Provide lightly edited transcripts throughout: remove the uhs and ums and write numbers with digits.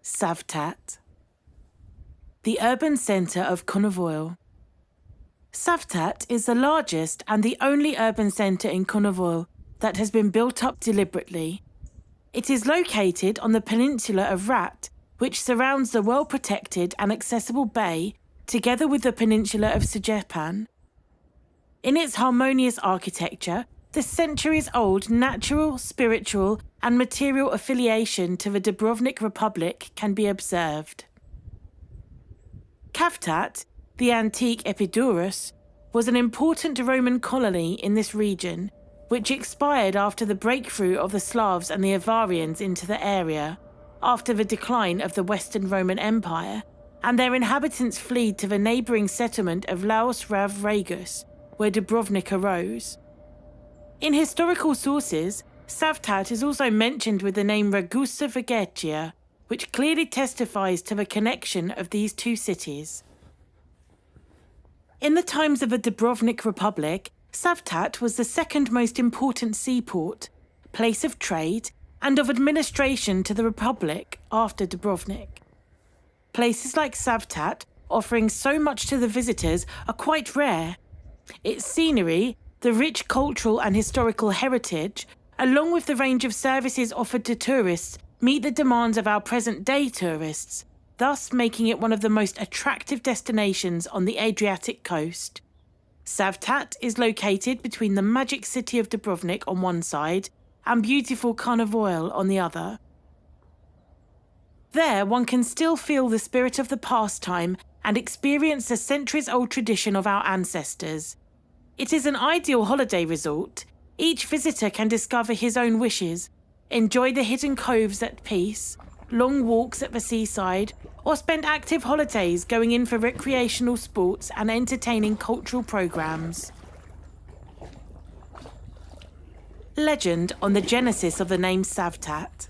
Cavtat, the urban centre of KONAVLE. Cavtat is the largest and the only urban centre in KONAVLE that has been built up deliberately. It is located on the peninsula of Rat, which surrounds the well-protected and accessible bay, together with the peninsula of Sujepan. In its harmonious architecture, the centuries-old natural, spiritual and material affiliation to the Dubrovnik Republic can be observed. Cavtat, the antique Epidurus, was an important Roman colony in this region, which expired after the breakthrough of the Slavs and the Avarians into the area, after the decline of the Western Roman Empire, and their inhabitants fled to the neighbouring settlement of Laos Rav Ragus, where Dubrovnik arose. In historical sources, Cavtat is also mentioned with the name Ragusa Vegetia, which clearly testifies to the connection of these two cities. In the times of the Dubrovnik Republic, Cavtat was the second most important seaport, place of trade, and of administration to the Republic after Dubrovnik. Places like Cavtat, offering so much to the visitors, are quite rare. Its scenery, the rich cultural and historical heritage, along with the range of services offered to tourists, meet the demands of our present-day tourists, thus making it one of the most attractive destinations on the Adriatic coast. Cavtat is located between the magic city of Dubrovnik on one side and beautiful KONAVLE on the other. There one can still feel the spirit of the pastime and experience the centuries-old tradition of our ancestors. It is an ideal holiday resort. Each visitor can discover his own wishes, enjoy the hidden coves at peace, long walks at the seaside, or spend active holidays going in for recreational sports and entertaining cultural programmes. Legend on the genesis of the name Cavtat.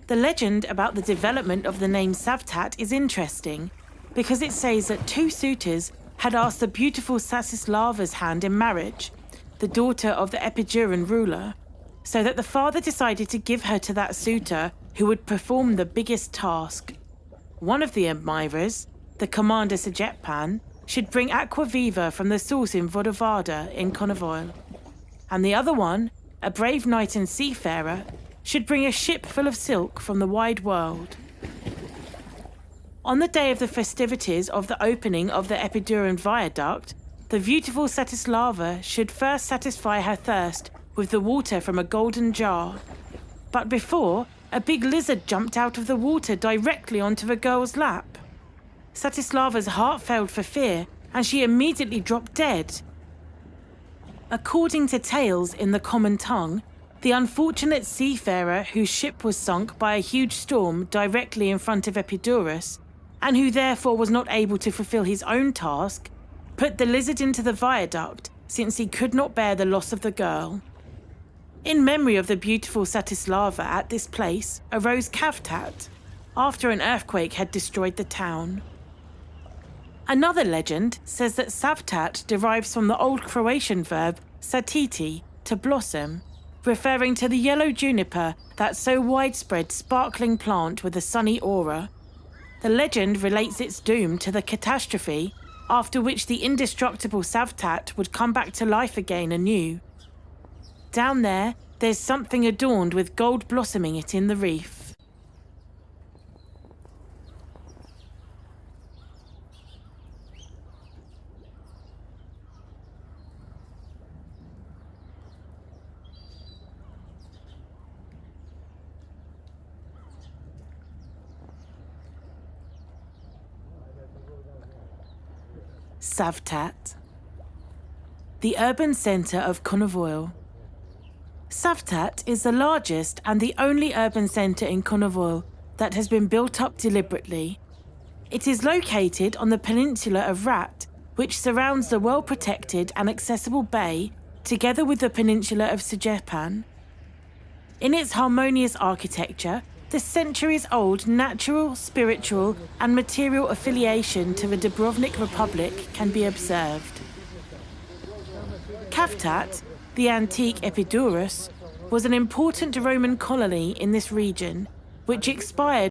The legend about the development of the name Cavtat is interesting because it says that two suitors had asked the beautiful Sasislava's hand in marriage, the daughter of the Epicurean ruler, so that the father decided to give her to that suitor who would perform the biggest task. One of the admirers, the commander Sujepan, should bring aqua viva from the source in Vodovada in KONAVLE, and the other one, a brave knight and seafarer, should bring a ship full of silk from the wide world. On the day of the festivities of the opening of the Epicurean viaduct, the beautiful Satislava should first satisfy her thirst with the water from a golden jar. But before, a big lizard jumped out of the water directly onto the girl's lap. Satislava's heart failed for fear, and she immediately dropped dead. According to tales in the common tongue, the unfortunate seafarer whose ship was sunk by a huge storm directly in front of Epidurus, and who therefore was not able to fulfill his own task, put the lizard into the viaduct since he could not bear the loss of the girl. In memory of the beautiful Satislava at this place arose Cavtat, after an earthquake had destroyed the town. Another legend says that Cavtat derives from the old Croatian verb satiti, to blossom, referring to the yellow juniper, that so widespread sparkling plant with a sunny aura. The legend relates its doom to the catastrophe, after which the indestructible Cavtat would come back to life again anew. Down there's something adorned with gold blossoming it in the reef. Cavtat, the urban centre of KONAVLE. Cavtat is the largest and the only urban centre in KONAVLE that has been built up deliberately. It is located on the peninsula of Rat, which surrounds the well-protected and accessible bay, together with the peninsula of Sujepan. In its harmonious architecture, the centuries-old natural, spiritual and material affiliation to the Dubrovnik Republic can be observed. Cavtat, the antique Epidurus, was an important Roman colony in this region, which expired